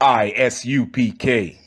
ISUPK.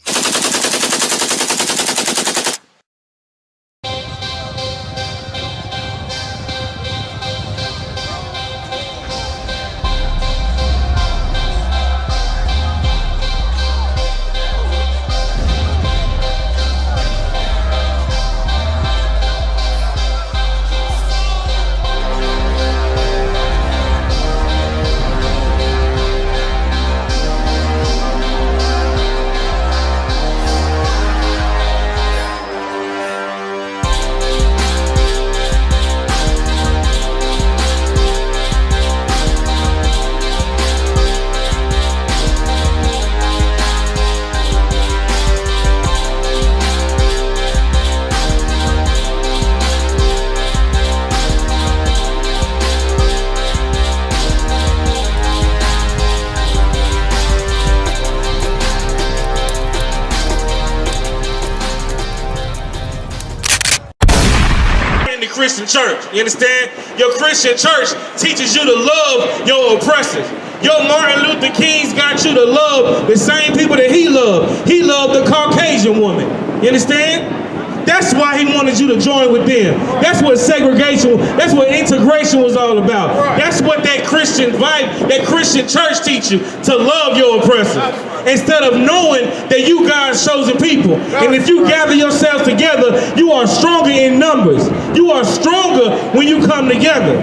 Christian church, you understand? Your Christian church teaches you to love your oppressors. Your Martin Luther King's got you to love the same people that he loved. He loved the Caucasian woman, you understand? That's why he wanted you to join with them. That's what segregation, that's what integration was all about. That's what that Christian vibe, that Christian church teach you, to love your oppressors. Instead of knowing that you God's chosen people. And if you gather yourselves together, you are stronger in numbers. You are stronger when you come together.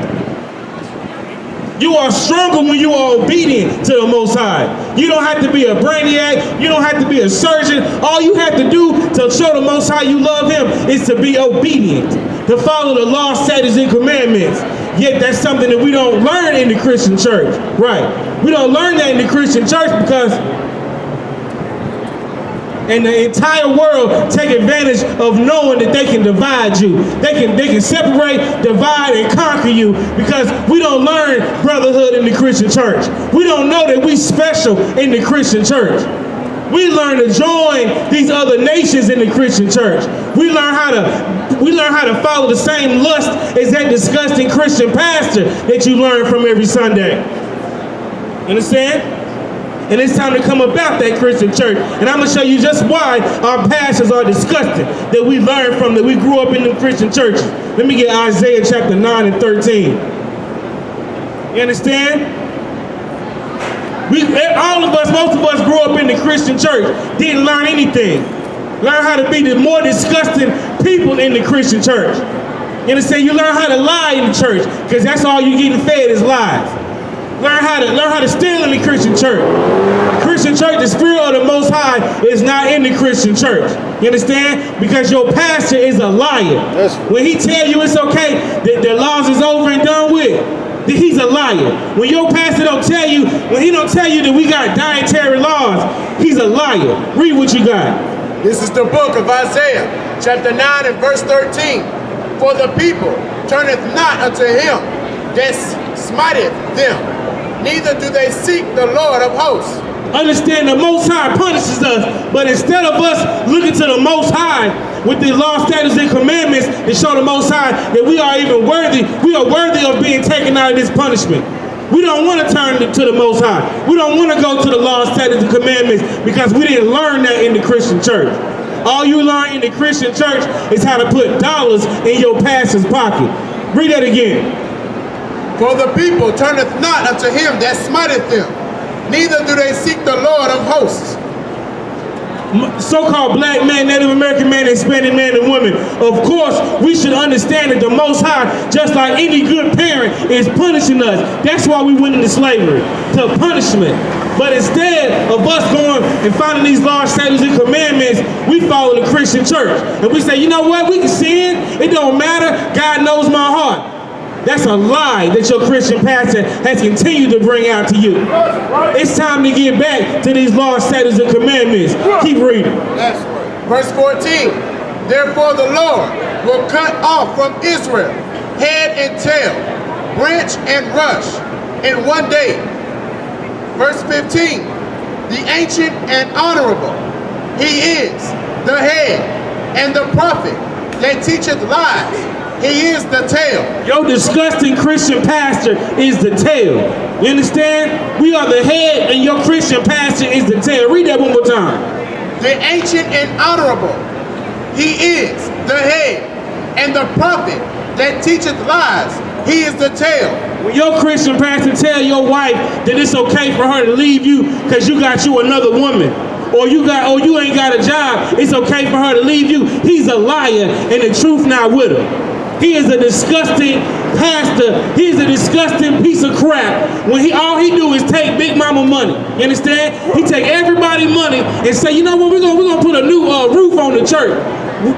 You are stronger when you are obedient to the Most High. You don't have to be a brainiac. You don't have to be a surgeon. All you have to do to show the Most High you love him is to be obedient, to follow the law, statutes, and commandments. Yet that's something that we don't learn in the Christian church. Right. We don't learn that in the Christian church because and the entire world take advantage of knowing that they can divide you. They can separate, divide, and conquer you because we don't learn brotherhood in the Christian church. We don't know that we special in the Christian church. We learn to join these other nations in the Christian church. We learn how to follow the same lust as that disgusting Christian pastor that you learn from every Sunday. Understand? And it's time to come about that Christian church. And I'm going to show you just why our pastors are disgusting, that we learned from, that we grew up in the Christian churches. Let me get Isaiah chapter 9 and 13. You understand? All of us, most of us grew up in the Christian church, didn't learn anything. Learn how to be the more disgusting people in the Christian church. You understand? You learn how to lie in the church, because that's all you're getting fed is lies. Learn how to steal in the Christian church. Christian church, the spirit of the Most High is not in the Christian church. You understand? Because your pastor is a liar. When he tell you it's okay, that the laws is over and done with, then he's a liar. When your pastor don't tell you, when he don't tell you that we got dietary laws, he's a liar. Read what you got. This is the book of Isaiah, chapter 9 and verse 13. For the people turneth not unto him that smiteth them, neither do they seek the Lord of hosts. Understand, the Most High punishes us, but instead of us looking to the Most High with the law, statutes, and commandments to show the Most High that we are even worthy, we are worthy of being taken out of this punishment. We don't want to turn to the Most High. We don't want to go to the law, statutes, and commandments because we didn't learn that in the Christian church. All you learn in the Christian church is how to put dollars in your pastor's pocket. Read that again. For the people turneth not unto him that smiteth them, neither do they seek the Lord of hosts. So-called black man, Native American man, Hispanic man, and women. Of course, we should understand that the Most High, just like any good parent, is punishing us. That's why we went into slavery, to punishment. But instead of us going and finding these laws, statutes, and commandments, we follow the Christian church. And we say, you know what, we can sin, it don't matter, God knows my heart. That's a lie that your Christian pastor has continued to bring out to you. It's time to get back to these laws, statutes, and commandments. Keep reading. Verse 14. Therefore the Lord will cut off from Israel head and tail, branch and rush in one day. Verse 15. The ancient and honorable, he is the head and the prophet that teacheth lies, he is the tail. Your disgusting Christian pastor is the tail. You understand? We are the head and your Christian pastor is the tail. Read that one more time. The ancient and honorable, he is the head, and the prophet that teacheth lies, he is the tail. When your Christian pastor tell your wife that it's okay for her to leave you because you got you another woman, or you ain't got a job, it's okay for her to leave you, he's a liar and the truth not with her. He is a disgusting pastor. He is a disgusting piece of crap. When all he do is take big mama money. You understand? He take everybody money and say, you know what, we're gonna put a new roof on the church.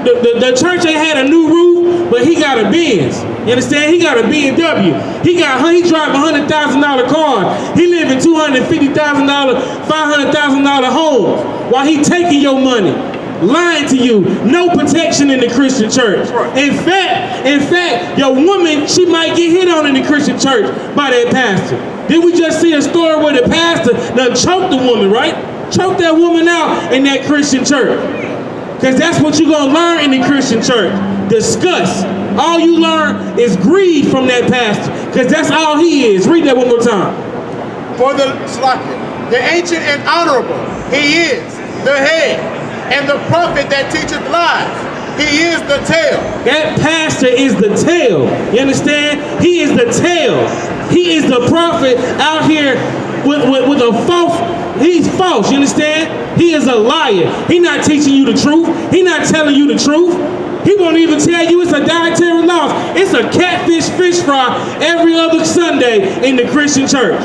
The church ain't had a new roof, but he got a Benz. You understand? He got a BMW. He drive $100,000 car. He live in $250,000, $500,000 homes while he taking your money. Lying to you, no protection in the Christian church. In fact, your woman, she might get hit on in the Christian church by that pastor. Did we just see a story where the pastor done choked the woman, right? Choked that woman out in that Christian church. Because that's what you're going to learn in the Christian church. Disgust. All you learn is greed from that pastor. Because that's all he is. Read that one more time. For the ancient and honorable, he is the head, and the prophet that teacheth lies, he is the tail. That pastor is the tail. You understand? He is the tail. He is the prophet out here with a false. He's false. You understand? He is a liar. He's not teaching you the truth. He's not telling you the truth. He won't even tell you it's a dietary loss. It's a catfish fish fry every other Sunday in the Christian church.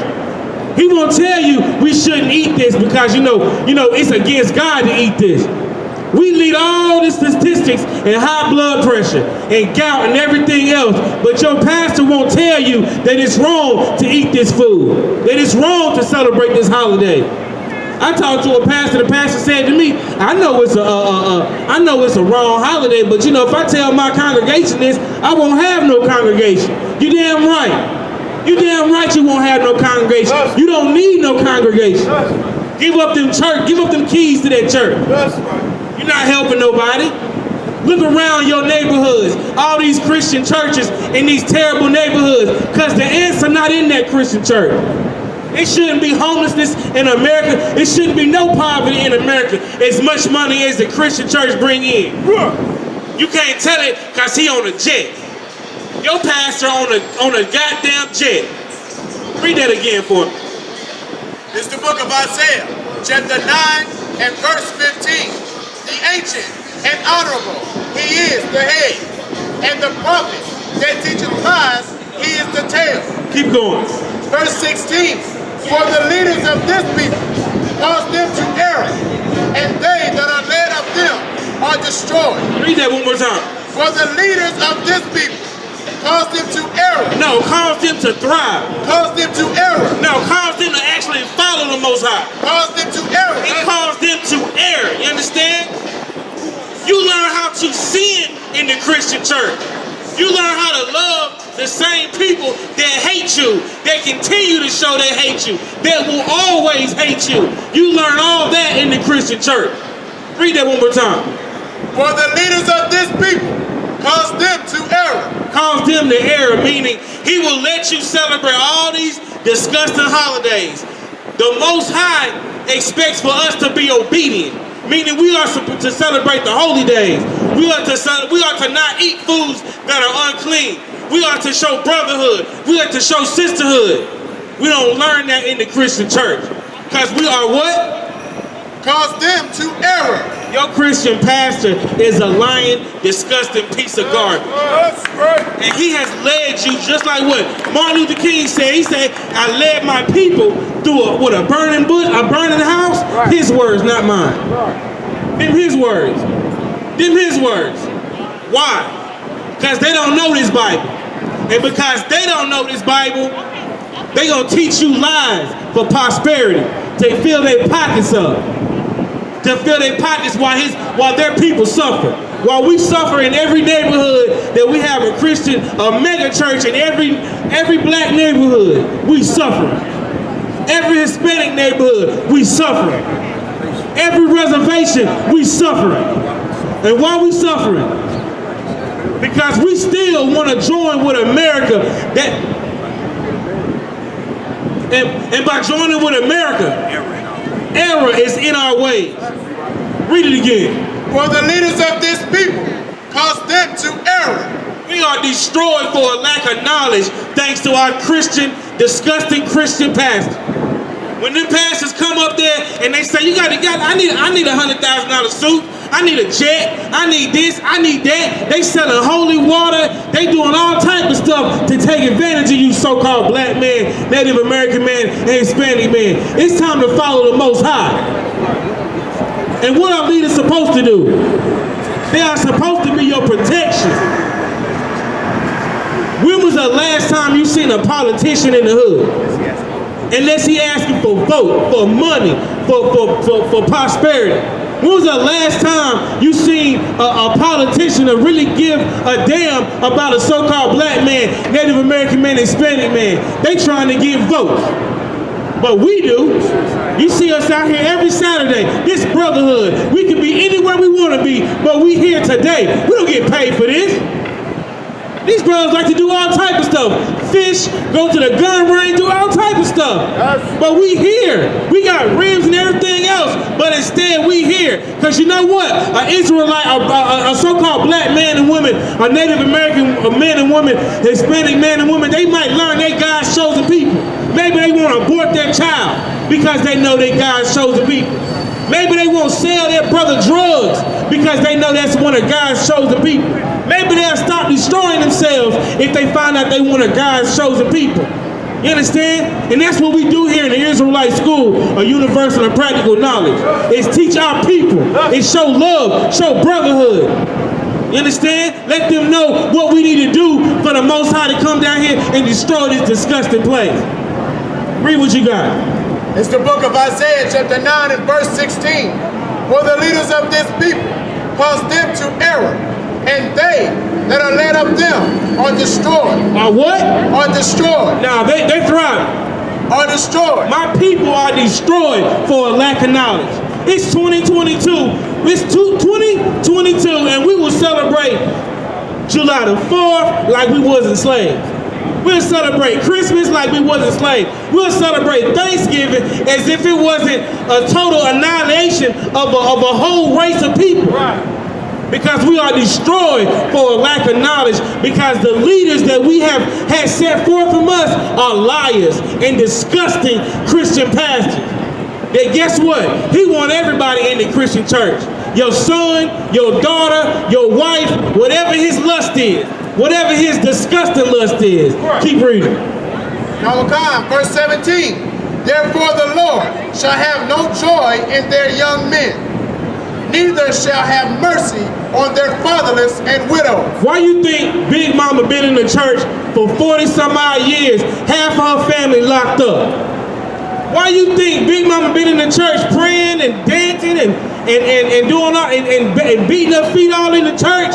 He won't tell you we shouldn't eat this because you know it's against God to eat this. We lead all the statistics and high blood pressure and gout and everything else, but your pastor won't tell you that it's wrong to eat this food, that it's wrong to celebrate this holiday. I talked to a pastor. The pastor said to me, "I know it's a wrong holiday, but if I tell my congregation this, I won't have no congregation." You damn right. You damn right you won't have no congregation. You don't need no congregation. Give up them church. Give up them keys to that church. You're not helping nobody. Look around your neighborhoods. All these Christian churches in these terrible neighborhoods because the answer not in that Christian church. It shouldn't be homelessness in America. It shouldn't be no poverty in America as much money as the Christian church bring in. You can't tell it because he on a jet. Your pastor on a goddamn jet. Read that again for me. This is the book of Isaiah, chapter 9 and verse 15. The ancient and honorable, he is the head, and the prophet that teacheth lies, he is the tail. Keep going. Verse 16. For the leaders of this people cause them to err, and they that are led of them are destroyed. Read that one more time. For the leaders of this people cause them to err. No, cause them to thrive. Cause them to err. No, cause them to actually follow the Most High. Cause them to err. It caused them to err. You understand? You learn how to sin in the Christian church. You learn how to love the same people that hate you, that continue to show they hate you, that will always hate you. You learn all that in the Christian church. Read that one more time. For the leaders of this people cause them to err. Cause them to err, meaning he will let you celebrate all these disgusting holidays. The Most High expects for us to be obedient, meaning we are to celebrate the holy days. We are to not eat foods that are unclean. We are to show brotherhood. We are to show sisterhood. We don't learn that in the Christian church. Because we are what? Cause them to error. Your Christian pastor is a lying, disgusting piece of garbage. And he has led you just like what Martin Luther King said. He said, I led my people through a burning bush, a burning house. Right. His words, not mine. Right. Them his words. Them his words. Why? Because they don't know this Bible. And because they don't know this Bible, they gonna teach you lies for prosperity. To fill their pockets up. To fill their pockets while their people suffer. While we suffer in every neighborhood that we have a Christian, a mega church in every black neighborhood, we suffer. Every Hispanic neighborhood, we suffer. Every reservation, we suffering. And why we suffering? Because we still want to join with America. And by joining with America, error is in our ways. Read it again. For the leaders of this people cause them to error. We are destroyed for a lack of knowledge thanks to our disgusting Christian pastors. When them pastors come up there and they say, I need a $100,000 suit, I need a jet, I need this, I need that. They selling holy water, they doing all type of stuff to take advantage of you so-called black man, Native American man, and Hispanic man. It's time to follow the Most High. And what are leaders supposed to do? They are supposed to be your protection. When was the last time you seen a politician in the hood? Unless he asking for vote, for money, for prosperity. When was the last time you seen a politician to really give a damn about a so-called black man, Native American man, Hispanic man? They trying to get votes. But we do. You see us out here every Saturday. This brotherhood. We can be anywhere we want to be, but we here today. We don't get paid for this. These brothers like to do all type of stuff. Fish, go to the gun range, do all type of stuff. Yes. But we here. We got rims and everything else. But instead we here. Because you know what? An Israelite, a so-called black man and woman, a Native American man and woman, Hispanic man and woman, they might learn they God's chosen people. Maybe they want to abort their child because they know they God's chosen people. Maybe they won't sell their brother drugs because they know that's one of God's chosen people. Maybe they'll stop destroying themselves if they find out they one of God's chosen people. You understand? And that's what we do here in the Israelite school, a universal and practical knowledge. Is teach our people. It's show love, show brotherhood. You understand? Let them know what we need to do for the Most High to come down here and destroy this disgusting place. Read what you got. It's the book of Isaiah chapter 9 and verse 16. For the leaders of this people cause them to error, and they that are led of them are destroyed. Are what? Are destroyed. Nah, they thrive. Are destroyed. My people are destroyed for a lack of knowledge. It's 2022. It's 2022, and we will celebrate July the 4th like we wasn't slaves. We'll celebrate Christmas like we wasn't slaves. We'll celebrate Thanksgiving as if it wasn't a total annihilation of a whole race of people. Right. Because we are destroyed for a lack of knowledge, because the leaders that we have had set forth from us are liars and disgusting Christian pastors. That guess what? He wants everybody in the Christian church. Your son, your daughter, your wife, whatever his lust is, whatever his disgusting lust is. Keep reading. Verse 17. Therefore the Lord shall have no joy in their young men, neither shall have mercy on their fatherless and widows. Why you think Big Mama been in the church for 40 some odd years, half of her family locked up? Why you think Big Mama been in the church praying and dancing and doing all and beating her feet all in the church?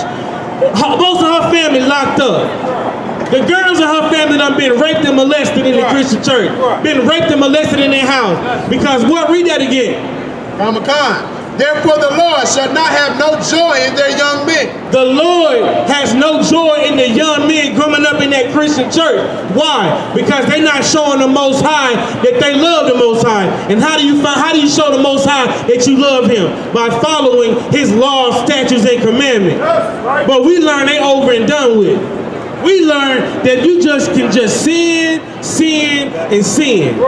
Most of her family locked up. The girls in her family done been raped and molested in the Christian church. Been raped and molested in their house. Because what? Read that again. Therefore the Lord shall not have no joy in their young men. The Lord has no joy in the young men coming up in that Christian church. Why? Because they're not showing the Most High that they love the Most High. And how do you show the Most High that you love Him? By following His laws, statutes, and commandments. But we learn they over and done with. We learn that you can just sin, and sin.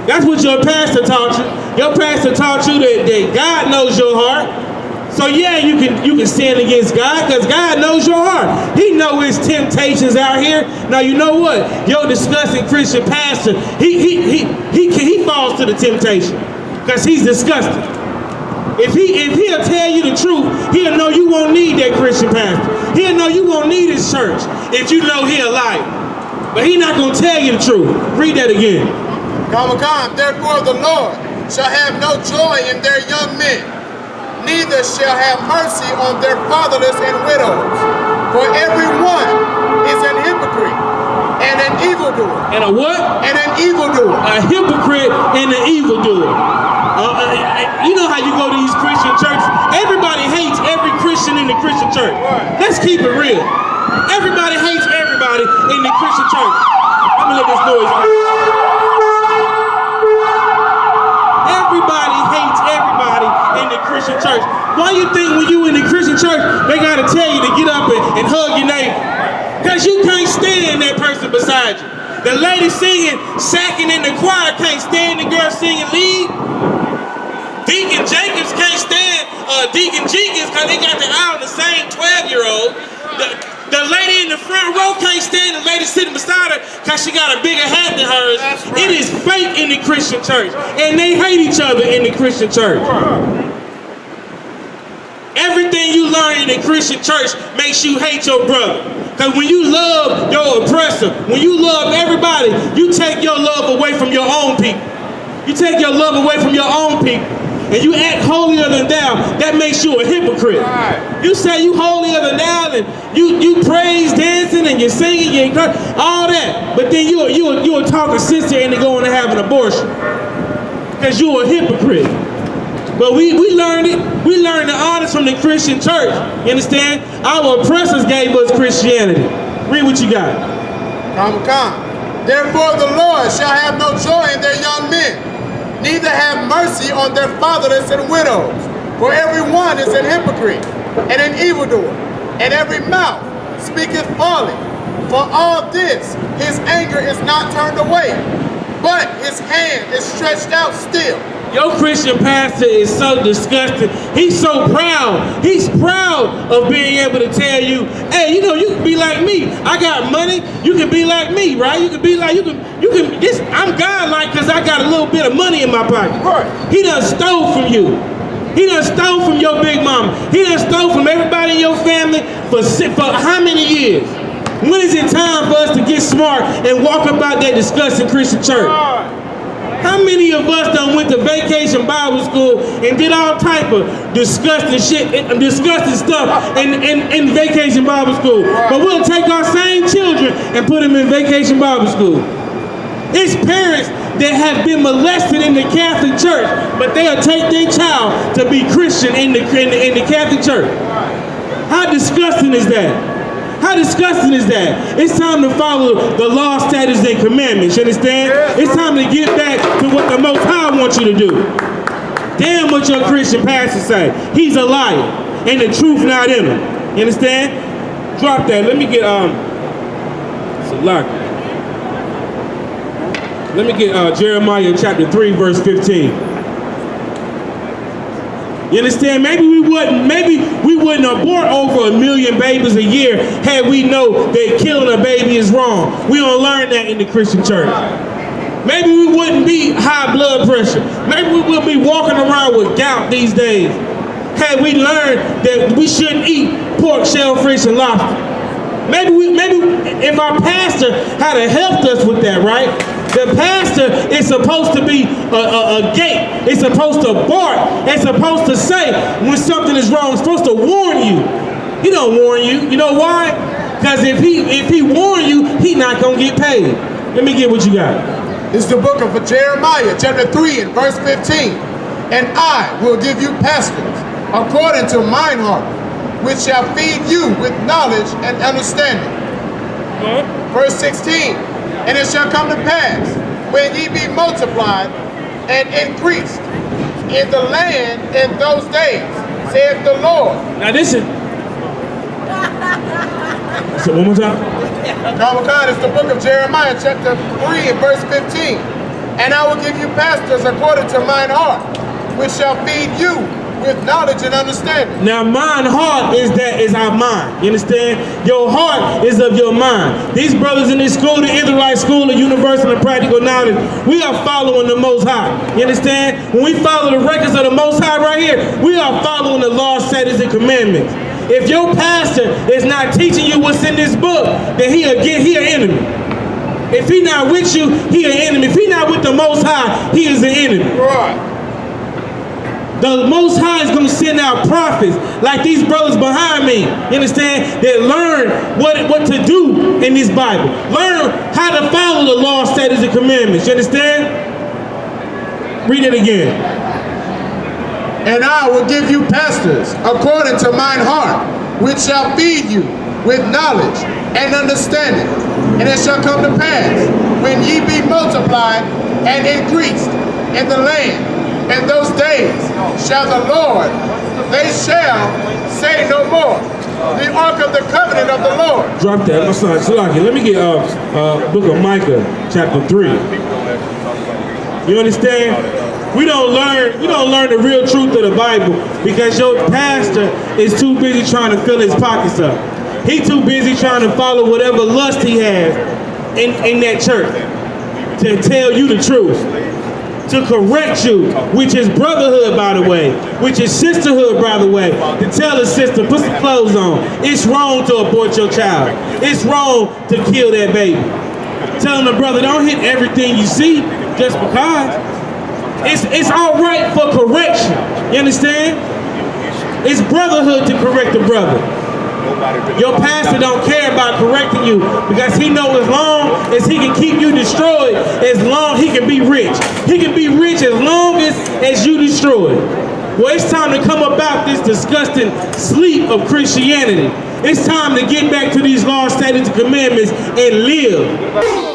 That's what your pastor taught you. Your pastor taught you that God knows your heart. So yeah, you can sin against God because God knows your heart. He knows his temptations out here. Now you know what? Your disgusting Christian pastor, he falls to the temptation because he's disgusting. If he'll tell you the truth, he'll know you won't need that Christian pastor. He'll know you won't need his church if you know he'll lie. But he's not gonna tell you the truth. Read that again. Therefore the Lord shall have no joy in their young men, neither shall have mercy on their fatherless and widows. For every one is an hypocrite and an evildoer. And a what? And an evildoer. A hypocrite and an evildoer. You know how you go to these Christian churches? Everybody hates every Christian in the the Christian church. Let's keep it real. Everybody hates everybody in the Christian church. Let me let this noise. Everybody hates everybody in the Christian church. Why you think when you in the Christian church, they gotta tell you to get up and hug your neighbor? Because you can't stand that person beside you. The lady singing, sacking in the choir can't stand the girl singing lead. Deacon Jacobs can't stand Deacon Jenkins because they got the eye on the same 12-year-old. The lady in the front row can't stand the lady sitting beside her because she got a bigger hat than hers. Right. It is fake in the Christian church. And they hate each other in the Christian church. Everything you learn in the Christian church makes you hate your brother. Because when you love your oppressor, when you love everybody, you take your love away from your own people. You take your love away from your own people. And you act holier than thou, that makes you a hypocrite. Right. You say you holier than thou, and you praise dancing and you're singing, you all that, but then you'll talk a sister into going to have an abortion because you're a hypocrite. But we learned it. We learned the honors from the Christian church. You understand? Our oppressors gave us Christianity. Read what you got. Therefore the Lord shall have no joy in their young men, neither have mercy on their fatherless and widows. For every one is an hypocrite and an evildoer, and every mouth speaketh folly. For all this his anger is not turned away, but his hand is stretched out still. Your Christian pastor is so disgusting. He's so proud. He's proud of being able to tell you, hey, you know, you can be like me. I got money. You can be like me, right? You can be like, I'm God-like because I got a little bit of money in my pocket. Right. He done stole from you. He done stole from your big mama. He done stole from everybody in your family for how many years? When is it time for us to get smart and walk about that disgusting Christian church? Right. How many of us done went to vacation Bible school and did all type of disgusting shit, disgusting stuff in vacation Bible school? But we'll take our same children and put them in vacation Bible school. It's parents that have been molested in the Catholic Church, but they'll take their child to be Christian in the Catholic Church. How disgusting is that? How disgusting is that? It's time to follow the law, statutes, and commandments, you understand? It's time to get back to what the Most High wants you to do. Damn what your Christian pastor say. He's a liar, and the truth not in him. You understand? Drop that. Let me get, it's a lock. Let me get Jeremiah chapter 3, verse 15. You understand? Maybe we wouldn't abort over 1 million babies a year had we know that killing a baby is wrong. We don't learn that in the Christian church. Maybe we wouldn't be high blood pressure. Maybe we would be walking around with gout these days had we learned that we shouldn't eat pork, shellfish, and lobster. Maybe if our pastor had helped us with that, right? The pastor is supposed to be a gate. It's supposed to bark. It's supposed to say when something is wrong. It's supposed to warn you. He don't warn you. You know why? Because if he warn you, he not going to get paid. Let me get what you got. This is the book of Jeremiah, chapter 3, and verse 15. And I will give you pastors according to mine heart, which shall feed you with knowledge and understanding. Verse 16. And it shall come to pass, when ye be multiplied and increased in the land in those days, saith the Lord. Now this is... So one more time. It's the book of Jeremiah, chapter 3, and verse 15. And I will give you pastors according to mine heart, which shall feed you with knowledge and understanding. Now mine heart is our mind. You understand? Your heart is of your mind. These brothers in this school, the Israelite School of Universal and Practical Knowledge, we are following the Most High. You understand? When we follow the records of the Most High right here, we are following the law, statutes, and commandments. If your pastor is not teaching you what's in this book, then he an enemy. If he not with you, he an enemy. If he not with the Most High, he is an enemy. Right. The Most High is going to send out prophets like these brothers behind me, you understand, that learn what to do in this Bible. Learn how to follow the law, statutes, and commandments. You understand? Read it again. And I will give you pastors according to mine heart, which shall feed you with knowledge and understanding. And it shall come to pass, when ye be multiplied and increased in the land, in those days shall the Lord, they shall say no more, the ark of the covenant of the Lord. Drop that. I'm sorry, Salaki. Let me get book of Micah, chapter 3. You understand? We don't learn the real truth of the Bible because your pastor is too busy trying to fill his pockets up. He too busy trying to follow whatever lust he has in that church to tell you the truth, to correct you, which is brotherhood, by the way, which is sisterhood, by the way, to tell a sister, put some clothes on. It's wrong to abort your child. It's wrong to kill that baby. Telling the brother, don't hit everything you see just because. It's all right for correction. You understand? It's brotherhood to correct the brother. Your pastor don't care about correcting you because he knows as long as he can keep you destroyed, as long he can be rich. He can be rich as long as you destroy. Well, it's time to come about this disgusting sleep of Christianity. It's time to get back to these laws, statutes, and commandments and live.